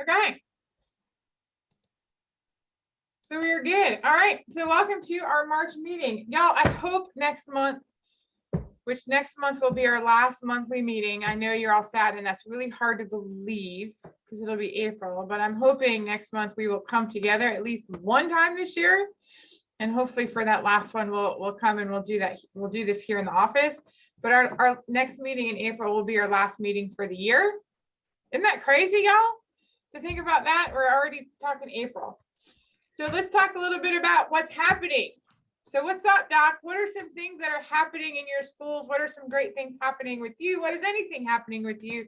Okay. So we are good. All right. So welcome to our March meeting. Y'all, I hope next month, which next month will be our last monthly meeting. I know you're all sad and that's really hard to believe because it'll be April, but I'm hoping next month we will come together at least one time this year. And hopefully for that last one, we'll come and we'll do that. We'll do this here in the office. But our next meeting in April will be our last meeting for the year. Isn't that crazy, y'all? To think about that, we're already talking April. So let's talk a little bit about what's happening. So what's up, Doc? What are some things that are happening in your schools? What are some great things happening with you? What is anything happening with you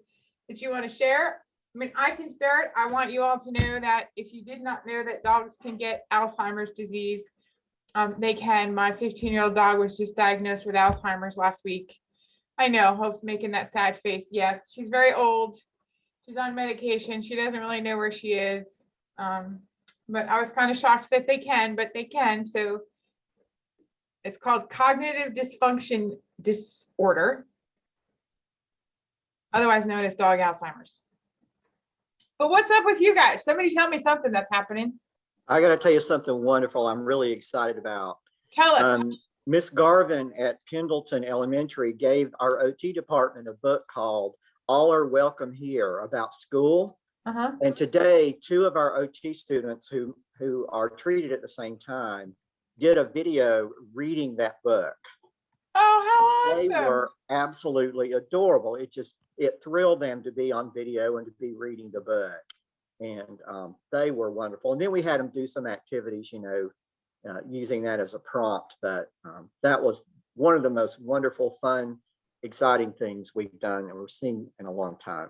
that you want to share? I mean, I can start. I want you all to know that if you did not know that dogs can get Alzheimer's disease, they can. My 15-year-old dog was just diagnosed with Alzheimer's last week. I know, Hope's making that sad face. Yes, she's very old. She's on medication. She doesn't really know where she is. But I was kind of shocked that they can, but they can. So it's called cognitive dysfunction disorder, otherwise known as dog Alzheimer's. But what's up with you guys? Somebody tell me something that's happening. I got to tell you something wonderful I'm really excited about. Tell us. Miss Garvin at Pendleton Elementary gave our OT department a book called All Are Welcome Here about school. And today, 2 of our OT students who are treated at the same time did a video reading that book. Oh, how awesome. They were absolutely adorable. It thrilled them to be on video and to be reading the book. And they were wonderful. And then we had them do some activities, using that as a prompt. But that was one of the most wonderful, fun, exciting things we've done and we've seen in a long time.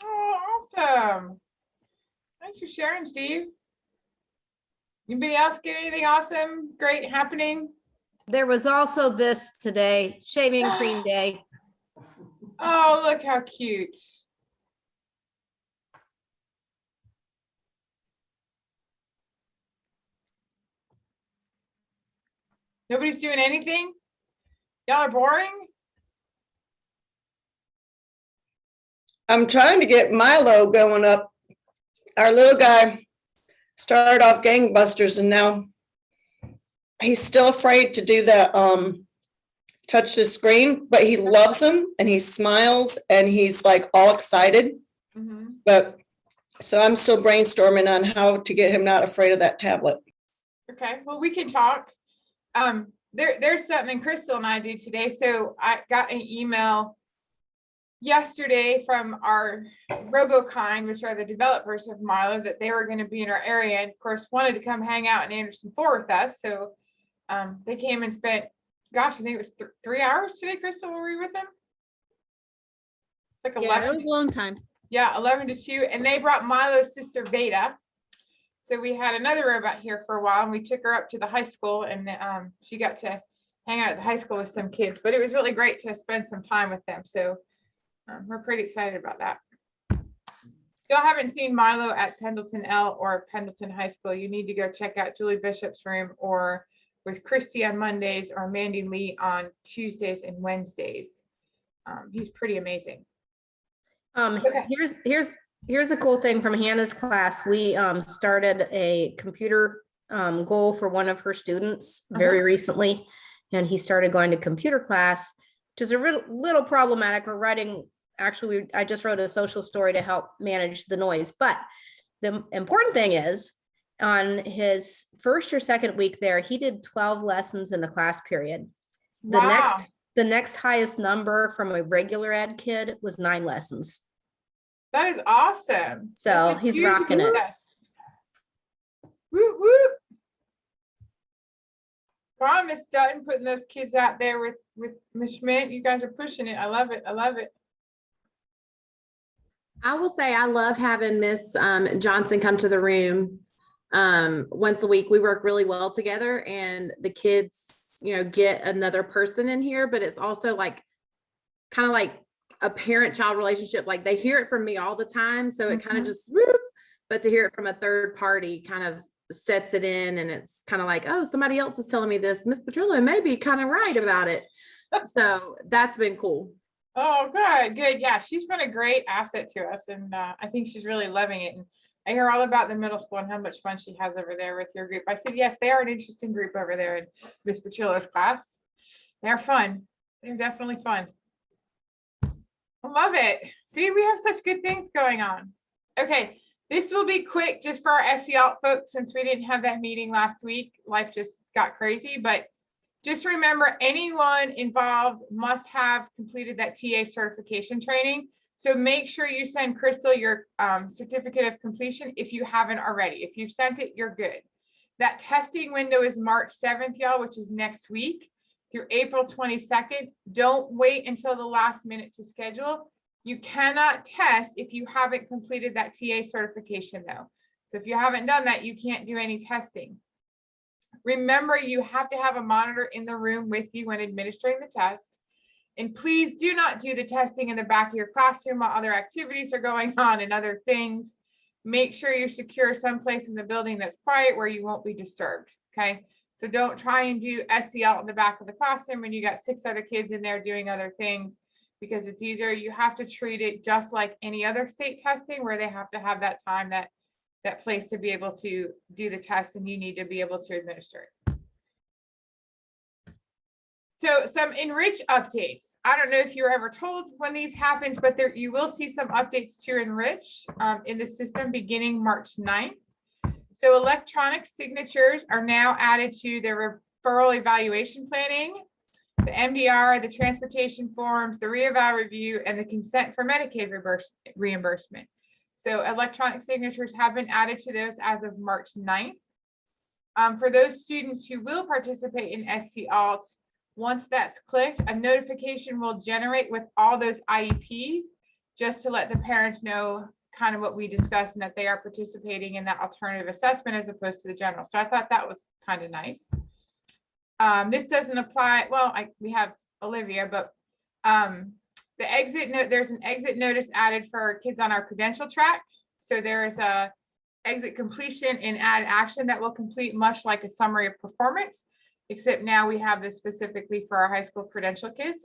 Oh, awesome. Thanks for sharing, Steve. Anybody else get anything awesome, great happening? There was also this today, shaving cream day. Oh, look how cute. Nobody's doing anything? Y'all are boring? I'm trying to get Milo going up. Our little guy started off gangbusters and now he's still afraid to do that, touch the screen, but he loves them and he smiles and he's like all excited. But so I'm still brainstorming on how to get him not afraid of that tablet. Okay, well, we can talk. There's something Crystal and I did today. So I got an email yesterday from our RoboKind, which are the developers of Milo, that they were going to be in our area and of course wanted to come hang out in Anderson 4 with us. So they came and spent, gosh, I think it was 3 hours today. Crystal, were we with them? It's like 11. Yeah, it was a long time. Yeah, 11 to 2. And they brought Milo's sister Veda. So we had another robot here for a while and we took her up to the high school and she got to hang out at the high school with some kids, but it was really great to spend some time with them. So we're pretty excited about that. If y'all haven't seen Milo at Pendleton L or Pendleton High School, you need to go check out Julie Bishop's room or with Christy on Mondays or Mandy Lee on Tuesdays and Wednesdays. He's pretty amazing. Okay. Here's a cool thing from Hannah's class. We started a computer goal for one of her students very recently, and he started going to computer class, which is a little problematic. We're writing, actually, I just wrote a social story to help manage the noise. But the important thing is, on his first or second week there, he did 12 lessons in the class period. Wow. The next highest number from a regular ed kid was 9 lessons. That is awesome. So he's rocking it. Yes. Woo, woo. Come on, Miss Dutton, putting those kids out there with Miss Schmidt. You guys are pushing it. I love it. I love it. I will say I love having Miss Johnson come to the room once a week. We work really well together and the kids, get another person in here, but it's also like kind of like a parent-child relationship. Like they hear it from me all the time. So it kind of just, whoop, but to hear it from a third party kind of sets it in. And it's kind of like, oh, somebody else is telling me this. Miss Petrillo may be kind of right about it. So that's been cool. Oh, good, good. Yeah, she's been a great asset to us and I think she's really loving it. And I hear all about the middle school and how much fun she has over there with your group. I said, yes, they are an interesting group over there in Miss Pachillo's class. They're fun. They're definitely fun. I love it. See, we have such good things going on. Okay, this will be quick just for our SEL folks since we didn't have that meeting last week. Life just got crazy, but just remember anyone involved must have completed that TA certification training. So make sure you send Crystal your certificate of completion if you haven't already. If you've sent it, you're good. That testing window is March 7th, y'all, which is next week through April 22nd. Don't wait until the last minute to schedule. You cannot test if you haven't completed that TA certification though. So if you haven't done that, you can't do any testing. Remember, you have to have a monitor in the room with you when administering the test. And please do not do the testing in the back of your classroom while other activities are going on and other things. Make sure you're secure someplace in the building that's quiet where you won't be disturbed, okay? So don't try and do SEL in the back of the classroom when you got 6 other kids in there doing other things because it's easier. You have to treat it just like any other state testing where they have to have that time, that place to be able to do the test and you need to be able to administer it. So some Enrich updates. I don't know if you were ever told when these happens, but there you will see some updates to Enrich in the system beginning March 9th. So electronic signatures are now added to the referral evaluation planning, the MDR, the transportation forms, the reeval review, and the consent for Medicaid reimbursement. So electronic signatures have been added to those as of March 9th. For those students who will participate in SCALT, once that's clicked, a notification will generate with all those IEPs just to let the parents know kind of what we discussed and that they are participating in that alternative assessment as opposed to the general. So I thought that was kind of nice. This doesn't apply. Well, we have Olivia, but the exit note, there's an exit notice added for kids on our credential track. So there's a exit completion and add action that will complete much like a summary of performance, except now we have this specifically for our high school credential kids.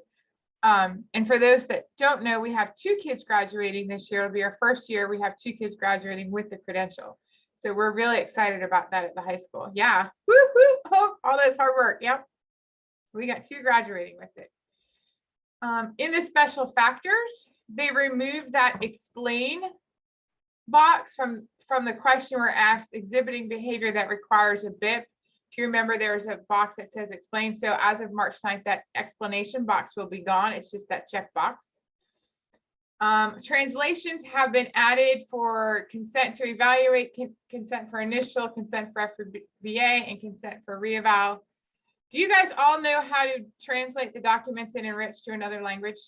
And for those that don't know, we have 2 kids graduating this year. It'll be our first year. We have 2 kids graduating with the credential. So we're really excited about that at the high school. Yeah. Woo, woo. Oh, all this hard work. Yep. We got 2 graduating with it. In the special factors, they removed that explain box from the question we're asked, exhibiting behavior that requires a BIP. If you remember, there's a box that says explain. So as of March 9th, that explanation box will be gone. It's just that check box. Translations have been added for consent to evaluate, consent for initial, consent for FBA, and consent for reeval. Do you guys all know how to translate the documents in Enrich to another language?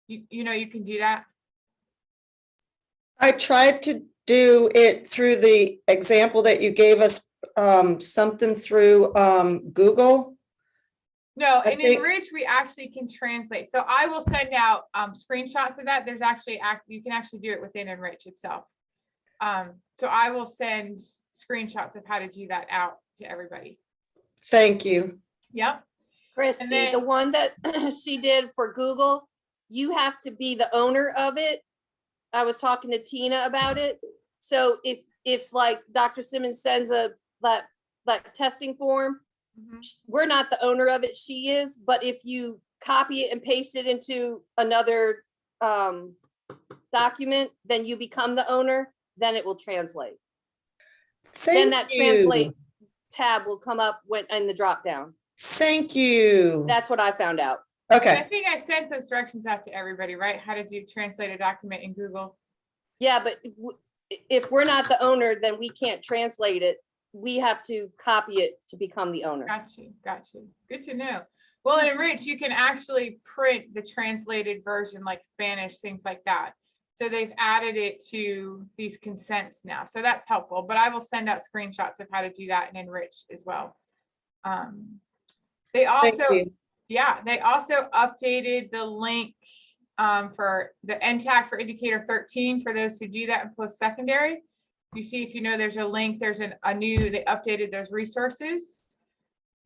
You know you can do that? I tried to do it through the example that you gave us, something through Google. No, I in think- Enrich, we actually can translate. So I will send out screenshots of that. There's actually, you can actually do it within Enrich itself. So I will send screenshots of how to do that out to everybody. Thank you. Yep. Christy, then- the one that she did for Google, you have to be the owner of it. I was talking to Tina about it. So if like Dr. Simmons sends that testing form, Mhm. we're not the owner of it, she is, but if you copy it and paste it into another document, then you become the owner, then it will translate. Then Thank that you. translate tab will come up when in the drop down. Thank you. That's what I found out. I Okay, think I sent those directions out to everybody, right? How to translate a document in Google. Yeah, but if we're not the owner, then we can't translate it. We have to copy it to become the owner. Got you. Got you. Good to know. Well, in Enrich, you can actually print the translated version like Spanish, things like that. So they've added it to these consents now. So that's helpful, but I will send out screenshots of how to do that in Enrich as well. They thank also, you. yeah, they also updated the link for the NTAC for indicator 13 for those who do that in post-secondary. You see, if you know, there's a link, there's they updated those resources.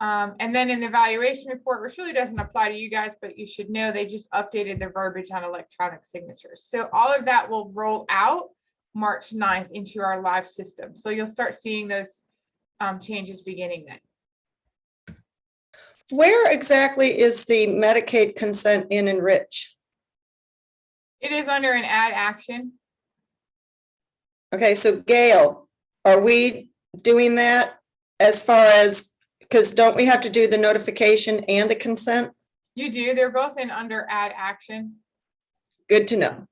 And then in the evaluation report, which really doesn't apply to you guys, but you should know they just updated the verbiage on electronic signatures. So all of that will roll out March 9th into our live system. So you'll start seeing those changes beginning then. Where exactly is the Medicaid consent in Enrich? It is under an add action. Okay, so Gail, are we doing that as far as, because don't we have to do the notification and the consent? You do, they're both in under add action. Good to know.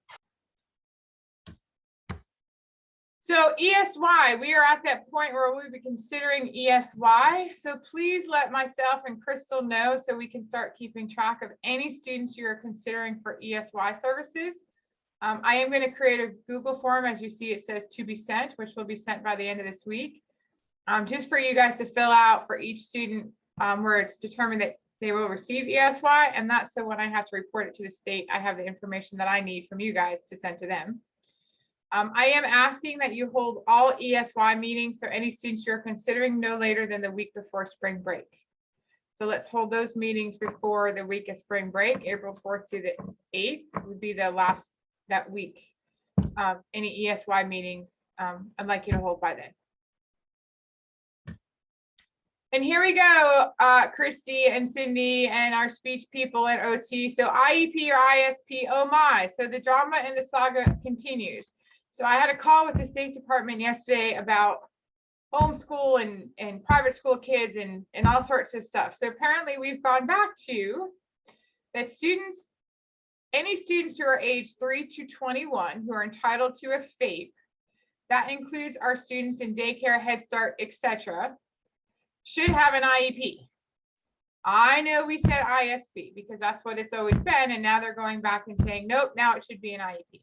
So ESY, we are at that point where we'll be considering ESY. So please let myself and Crystal know so we can start keeping track of any students you are considering for ESY services. I am going to create a Google form. As you see, it says to be sent, which will be sent by the end of this week. Just for you guys to fill out for each student where it's determined that they will receive ESY. And that's so when I have to report it to the state, I have the information that I need from you guys to send to them. I am asking that you hold all ESY meetings for any students you're considering no later than the week before spring break. So let's hold those meetings before the week of spring break. April 4th through the 8th would be the last that week. Any ESY meetings I'd like you to hold by then. And here we go, Christy and Cindy and our speech people and OT. So IEP or ISP, oh my. So the drama and the saga continues. So I had a call with the State Department yesterday about homeschool and private school kids and all sorts of stuff. So apparently we've gone back to that students, any students who are aged 3 to 21 who are entitled to a FAPE, that includes our students in daycare, Head Start, etc., should have an IEP. I know we said ISP because that's what it's always been, and now they're going back and saying, nope, now it should be an IEP.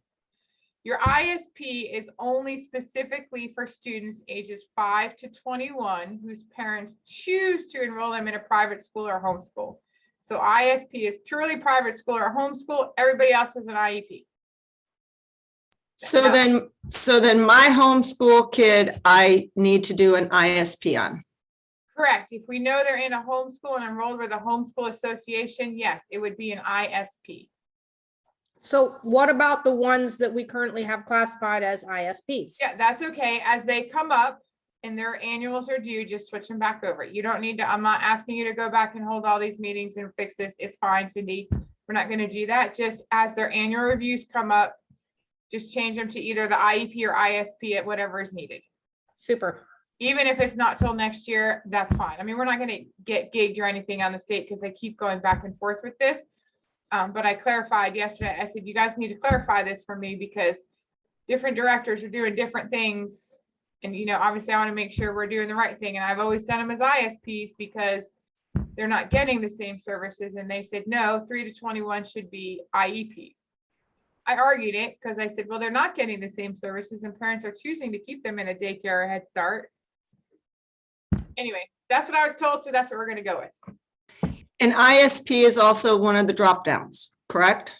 Your ISP is only specifically for students ages 5 to 21 whose parents choose to enroll them in a private school or homeschool. So ISP is purely private school or homeschool. Everybody else is an IEP. So then my homeschool kid, I need to do an ISP on. Correct. If we know they're in a homeschool and enrolled with a homeschool association, yes, it would be an ISP. So what about the ones that we currently have classified as ISPs? Yeah, that's okay. As they come up and their annuals are due, just switch them back over. You don't need to, I'm not asking you to go back and hold all these meetings and fix this. It's fine, Cindy. We're not going to do that. Just as their annual reviews come up, just change them to either the IEP or ISP at whatever is needed. Super. Even if it's not till next year, that's fine. I mean, we're not going to get gigged or anything on the state because they keep going back and forth with this. But I clarified yesterday, I said, you guys need to clarify this for me because different directors are doing different things. And, you know, obviously I want to make sure we're doing the right thing. And I've always done them as ISPs because they're not getting the same services. And they said, no, 3 to 21 should be IEPs. I argued it because I said, well, they're not getting the same services and parents are choosing to keep them in a daycare or Head Start. Anyway, that's what I was told. So that's what we're going to go with. An ISP is also one of the drop downs, correct?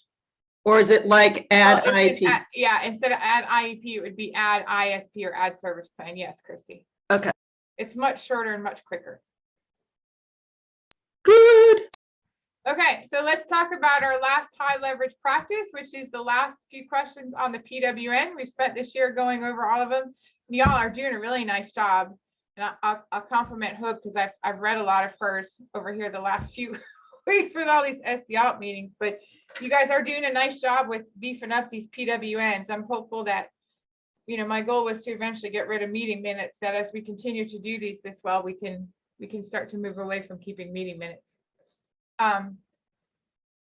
Or is it like add Well, it's IEP? yeah, instead of add IEP, it would be add ISP or add service plan. Yes, Christy. Okay. It's much shorter and much quicker. Good. Okay, so let's talk about our last high leverage practice, which is the last few questions on the PWN. We spent this year going over all of them. Y'all are doing a really nice job. And I'll compliment Hope because I've read a lot of hers over here the last few weeks with all these SCALP meetings, but you guys are doing a nice job with beefing up these PWNs. I'm hopeful that, you know, my goal was to eventually get rid of meeting minutes, that as we continue to do these this well, we can start to move away from keeping meeting minutes.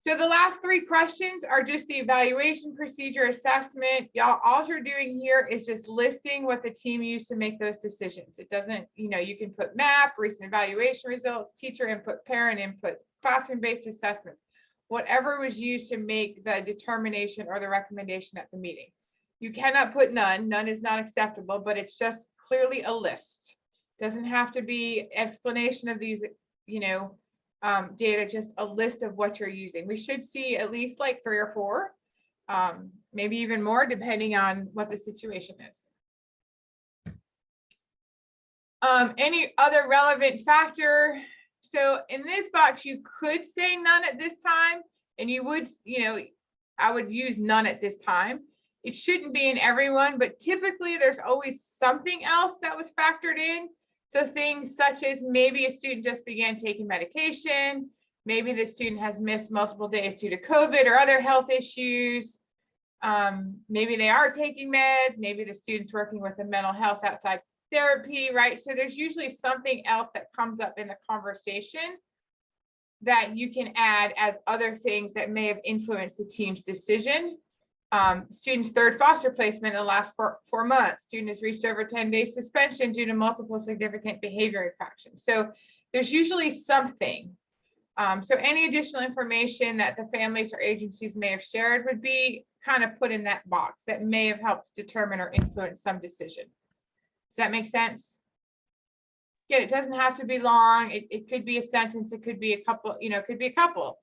So the last 3 questions are just the evaluation procedure assessment. Y'all, all you're doing here is just listing what the team used to make those decisions. It doesn't, you know, you can put MAP, recent evaluation results, teacher input, parent input, classroom-based assessments, whatever was used to make the determination or the recommendation at the meeting. You cannot put none. None is not acceptable, but it's just clearly a list. Doesn't have to be explanation of these, you know, data, just a list of what you're using. We should see at least like 3 or 4, maybe even more, depending on what the situation is. Any other relevant factor So in this box, you could say none at this time, and you would, I would use none at this time. It shouldn't be in everyone, but typically there's always something else that was factored in. So things such as maybe a student just began taking medication, maybe the student has missed multiple days due to COVID or other health issues. Maybe they are taking meds, maybe the student's working with a mental health outside therapy, right? So there's usually something else that comes up in the conversation that you can add as other things that may have influenced the team's decision. Student's third foster placement in the last four months. Student has reached over 10 days suspension due to multiple significant behavior infractions. So there's usually something. So any additional information that the families or agencies may have shared would be kind of put in that box that may have helped determine or influence some decision. Does that make sense? Again, it doesn't have to be long. It could be a sentence. It could be a couple, it could be a couple.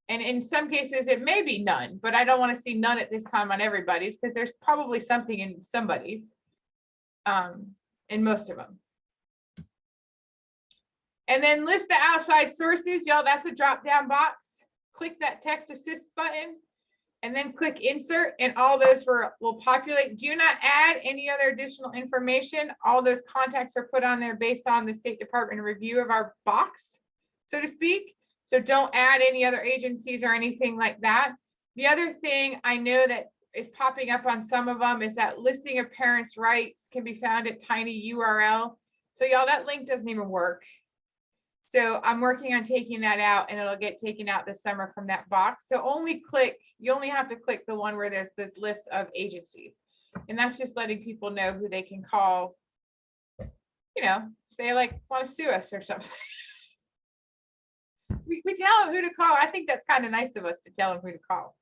And in some cases, it may be none, but I don't want to see none at this time on everybody's because there's probably something in somebody's, in most of them. And then list the outside sources, y'all, that's a drop down box. Click that text assist button and then click insert and all those will populate. Do not add any other additional information. All those contacts are put on there based on the State Department review of our box, so to speak. So don't add any other agencies or anything like that. The other thing I know that is popping up on some of them is that listing of parents' rights can be found at tinyURL. So y'all, that link doesn't even work. So I'm working on taking that out and it'll get taken out this summer from that box. So you only have to click the one where there's this list of agencies. And that's just letting people know who they can call, if they want to sue us or something. We tell them who to call. I think that's kind of nice of us to tell them who to call.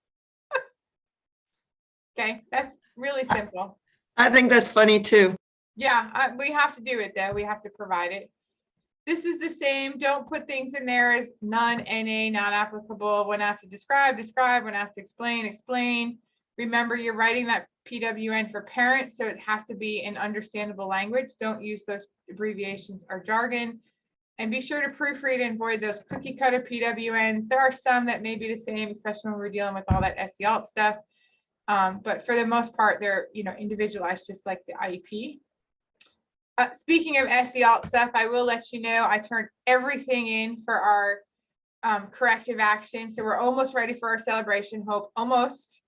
Okay, that's really simple. I think that's funny too. Yeah, we have to do it though. We have to provide it. This is the same. Don't put things in there as none, NA, not applicable. When asked to describe, describe. When asked to explain, explain. Remember, you're writing that PWN for parents, so it has to be in understandable language. Don't use those abbreviations or jargon. And be sure to proofread and avoid those cookie cutter PWNs. There are some that may be the same, especially when we're dealing with all that SEALT stuff. But for the most part, they're individualized, just like the IEP. Speaking of SEALT stuff, I will let you know I turned everything in for our corrective action. So we're almost ready for our celebration. Hope almost.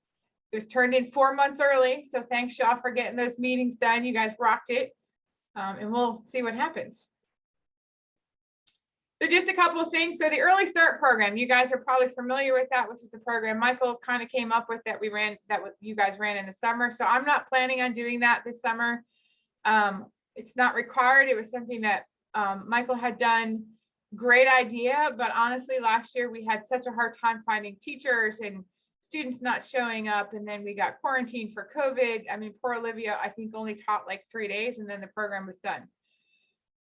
It was turned in 4 months early. So thanks y'all for getting those meetings done. You guys rocked it. And we'll see what happens. So just a couple of things. So the Early Start program, you guys are probably familiar with that, which is the program Michael kind of came up with that you guys ran in the summer. So I'm not planning on doing that this summer. It's not required. It was something that Michael had done. Great idea. But honestly, last year we had such a hard time finding teachers and students not showing up. And then we got quarantined for COVID. I mean, poor Olivia, I think only taught like 3 days and then the program was done.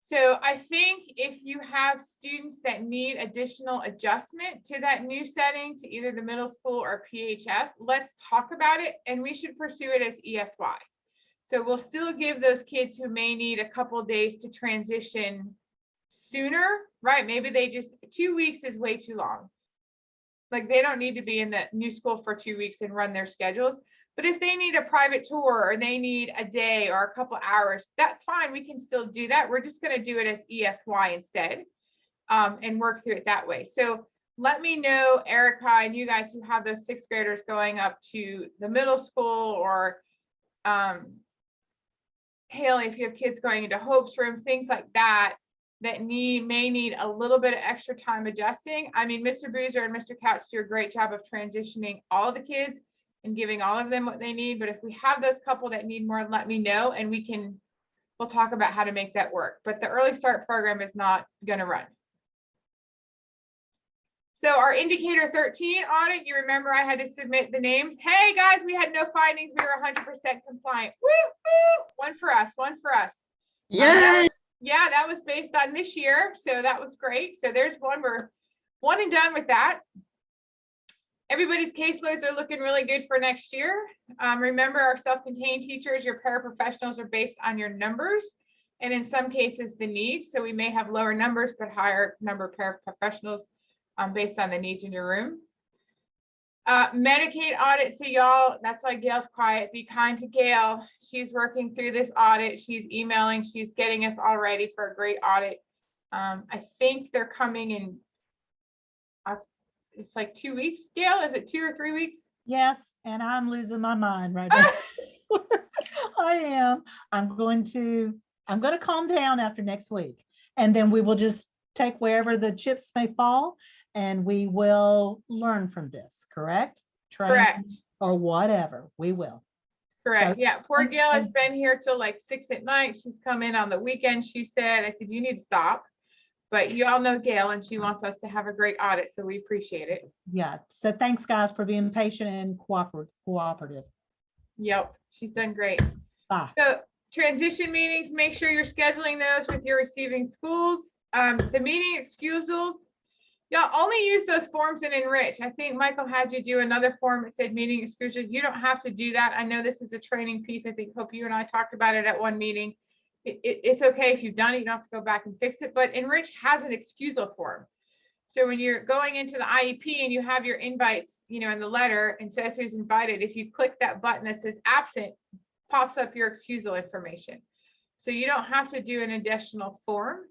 So I think if you have students that need additional adjustment to that new setting, to either the middle school or PHS, let's talk about it, and we should pursue it as ESY. So we'll still give those kids who may need a couple days to transition sooner, right? Maybe 2 weeks is way too long. Like they don't need to be in the new school for 2 weeks and run their schedules. But if they need a private tour or they need a day or a couple hours, that's fine. We can still do that. We're just going to do it as ESY instead and work through it that way. So let me know, Erica, and you guys who have those 6th graders going up to the middle school, or Haley, if you have kids going into Hope's room, things like that, that may need a little bit of extra time adjusting. I mean, Mr. Boozer and Mr. Couch do a great job of transitioning all the kids and giving all of them what they need. But if we have those couple that need more, let me know and we'll talk about how to make that work. But the Early Start program is not going to run. So our indicator 13 audit, you remember I had to submit the names. Hey guys, we had no findings. We were 100% compliant. Woo, woo. One for us, one for us. Yay! Yeah, that was based on this year. So that was great. So there's one, we're one and done with that. Everybody's caseloads are looking really good for next year. Remember, our self-contained teachers, your paraprofessionals are based on your numbers. and in some cases, the need. So we may have lower numbers, but higher number of paraprofessionals based on the needs in your room. Medicaid audit, so y'all, that's why Gail's quiet. Be kind to Gail. She's working through this audit. She's emailing, she's getting us all ready for a great audit. I think they're coming in, it's like 2 weeks, Gail, is it 2 or 3 weeks? Yes, and I'm losing my mind right now. I am. I'm going to calm down after next week. And then we will just take wherever the chips may fall and we will learn from this, correct? Train Correct. or whatever, we will. Correct. So- Yeah, poor Gail has been here till like 6 at night. She's come in on the weekend. She said, I said, you need to stop. But you all know Gail and she wants us to have a great audit, so we appreciate it. Yeah, so thanks guys for being patient and cooperative. Yep, she's done great. Bye. So transition meetings, make sure you're scheduling those with your receiving schools. The meeting excusals, y'all only use those forms in Enrich. I think Michael had you do another form that said meeting excusal. You don't have to do that. I know this is a training piece. I think Hope you and I talked about it at one meeting. It's okay if you've done it, you don't have to go back and fix it, but Enrich has an excusal form. So when you're going into the IEP and you have your invites, you know, in the letter and says who's invited, if you click that button that says absent, pops up your excusal information. So you don't have to do an additional form.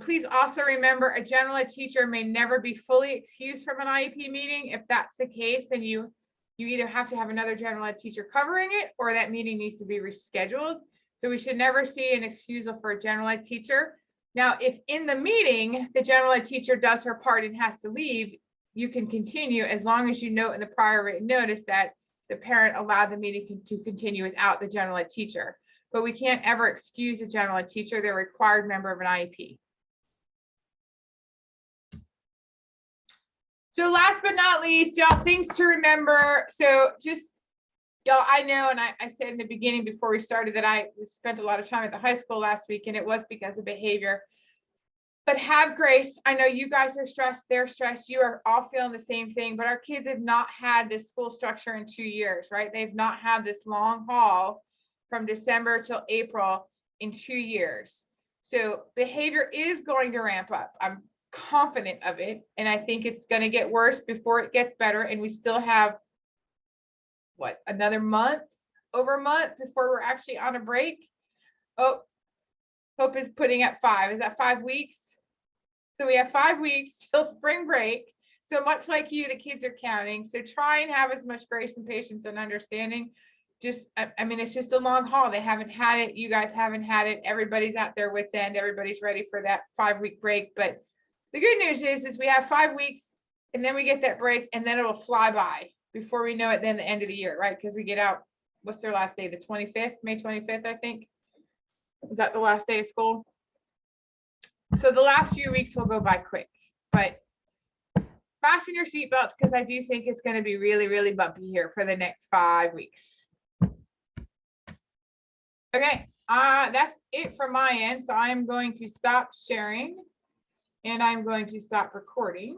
Please also remember a general ed teacher may never be fully excused from an IEP meeting. If that's the case, then you either have to have another general ed teacher covering it or that meeting needs to be rescheduled. So we should never see an excusal for a general ed teacher. Now, if in the meeting, the general ed teacher does her part and has to leave, you can continue as long as you note in the prior written notice that the parent allowed the meeting to continue without the general ed teacher. But we can't ever excuse a general ed teacher. They're a required member of an IEP. So last but not least, y'all, things to remember. So just, y'all, I know, and I said in the beginning before we started that I spent a lot of time at the high school last week, and it was because of behavior. But have grace. I know you guys are stressed, they're stressed, you are all feeling the same thing, but our kids have not had this school structure in 2 years, right? They've not had this long haul from December till April in 2 years. So behavior is going to ramp up. I'm confident of it. And I think it's going to get worse before it gets better. And we still have, what, another month, over a month before we're actually on a break. Oh, Hope is putting up 5. Is that 5 weeks? So we have 5 weeks till spring break. So much like you, the kids are counting. So try and have as much grace and patience and understanding. Just, I mean, it's just a long haul. They haven't had it. You guys haven't had it. Everybody's at their wits' end. Everybody's ready for that 5-week break. But the good news is we have 5 weeks and then we get that break and then it'll fly by before we know it, then the end of the year, right? Because we get out, what's their last day? The 25th, May 25th, I think. Is that the last day of school? So the last few weeks will go by quick, but fasten your seatbelts because I do think it's going to be really, really bumpy here for the next 5 weeks. Okay, that's it from my end. So I'm going to stop sharing and I'm going to stop recording.